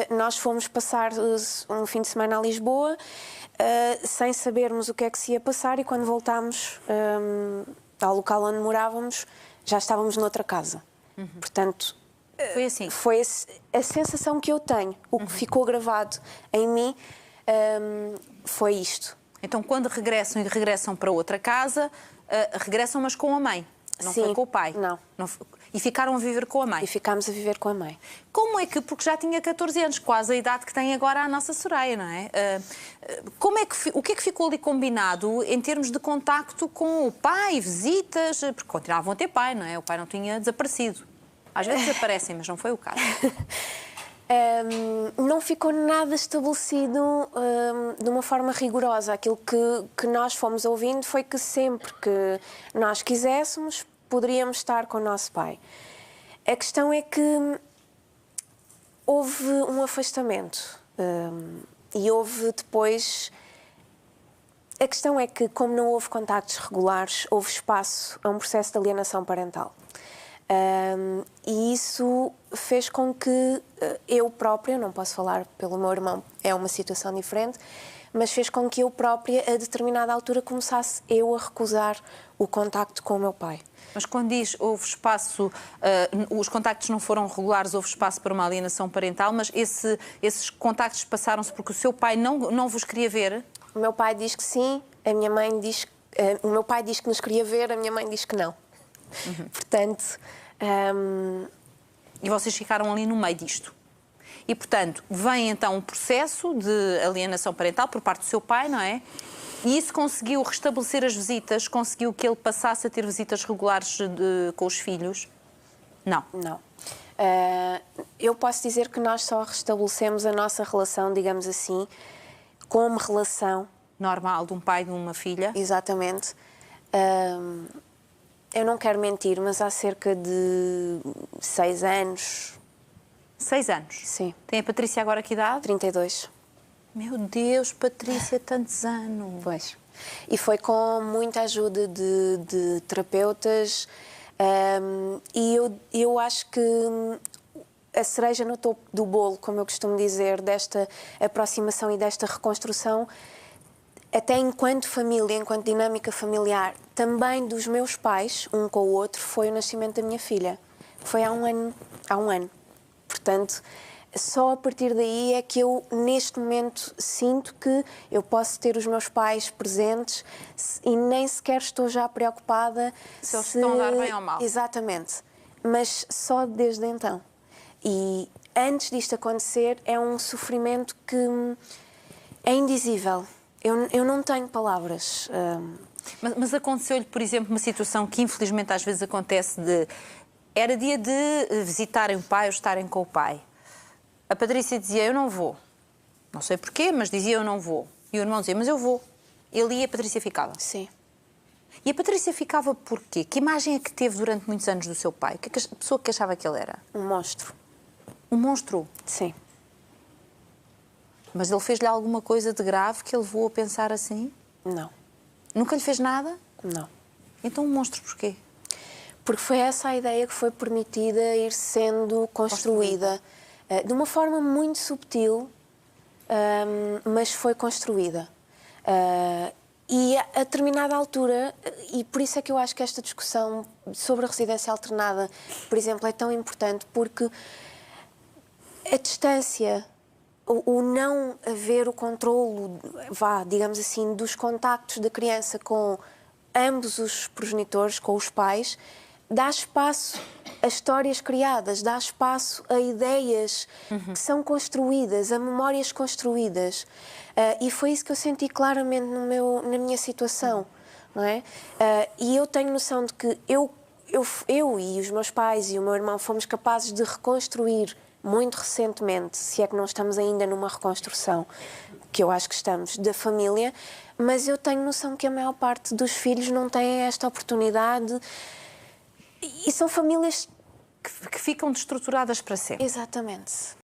nós fomos passar um fim de semana a Lisboa, sem sabermos o que é que se ia passar, e quando voltámos ao local onde morávamos, já estávamos noutra casa. Portanto, foi assim. Foi a sensação que eu tenho. O que ficou gravado em mim foi isto. Então, quando regressam para outra casa, regressam, mas com a mãe? Não Sim, foi com o pai? Não. E ficaram a viver com a mãe? E ficámos a viver com a mãe. Como é que, porque já tinha 14 anos, quase a idade que tem agora a nossa Soraya, não é? O que é que ficou ali combinado em termos de contacto com o pai, visitas? Porque continuavam a ter pai, não é? O pai não tinha desaparecido. Às vezes desaparecem, mas não foi o caso. Não ficou nada estabelecido de uma forma rigorosa. Aquilo que nós fomos ouvindo foi que sempre que nós quiséssemos, poderíamos estar com o nosso pai. A questão é que houve um afastamento e houve depois... A questão é que, como não houve contactos regulares, houve espaço a um processo de alienação parental. E isso fez com que eu própria, não posso falar pelo meu irmão, é uma situação diferente, mas fez com que eu própria, a determinada altura, começasse eu a recusar o contacto com o meu pai. Mas quando diz houve espaço, os contactos não foram regulares, houve espaço para uma alienação parental, mas esses contactos passaram-se porque o seu pai não vos queria ver? O meu pai diz que sim, a minha mãe diz... o meu pai diz que nos queria ver, a minha mãe diz que não. Portanto... E vocês ficaram ali no meio disto. E, portanto, vem então um processo de alienação parental por parte do seu pai, não é? E isso conseguiu restabelecer as visitas? Conseguiu que ele passasse a ter visitas regulares com os filhos? Não. Não. Eu posso dizer que nós só restabelecemos a nossa relação, digamos assim, como relação... Normal, de um pai e de uma filha? Exatamente. Eu não quero mentir, mas há cerca de 6 anos... 6 anos? Sim. Tem a Patrícia agora que idade? 32. Meu Deus, Patrícia, tantos anos. Pois. E foi com muita ajuda de terapeutas, e eu acho que a cereja no topo do bolo, como eu costumo dizer, desta aproximação e desta reconstrução, até enquanto família, enquanto dinâmica familiar, também dos meus pais, um com o outro, foi o nascimento da minha filha. Foi há um ano. Portanto, só a partir daí é que eu, neste momento, sinto que eu posso ter os meus pais presentes e nem sequer estou já preocupada se eles estão a dar bem ou mal. Exatamente. Mas só desde então. E antes disto acontecer, é um sofrimento que é indizível. Eu não tenho palavras. Mas aconteceu-lhe, por exemplo, uma situação que infelizmente às vezes acontece de... Era dia de visitarem o pai ou estarem com o pai. A Patrícia dizia, eu não vou. Não sei porquê, mas dizia, eu não vou. E o irmão dizia, mas eu vou. Ele ia e a Patrícia ficava. Sim. E a Patrícia ficava porquê? Que imagem é que teve durante muitos anos do seu pai? Que a pessoa que achava que ele era? Um monstro. Um monstro? Sim. Mas ele fez-lhe alguma coisa de grave que ele levou a pensar assim? Não. Nunca lhe fez nada? Não. Então um monstro porquê? Porque foi essa a ideia que foi permitida ir sendo construída. De uma forma muito subtil, mas foi construída. E a determinada altura, e por isso é que eu acho que esta discussão sobre a residência alternada, por exemplo, é tão importante, porque a distância, o não haver o controlo, digamos assim, dos contactos da criança com ambos os progenitores, com os pais, dá espaço a histórias criadas, dá espaço a ideias que são construídas, a memórias construídas. E foi isso que eu senti claramente na minha situação, não é? E eu tenho noção de que eu e os meus pais e o meu irmão fomos capazes de reconstruir muito recentemente, se é que não estamos ainda numa reconstrução, que eu acho que estamos, da família, mas eu tenho noção que a maior parte dos filhos não têm esta oportunidade. E são famílias que ficam destruturadas para sempre. Exatamente.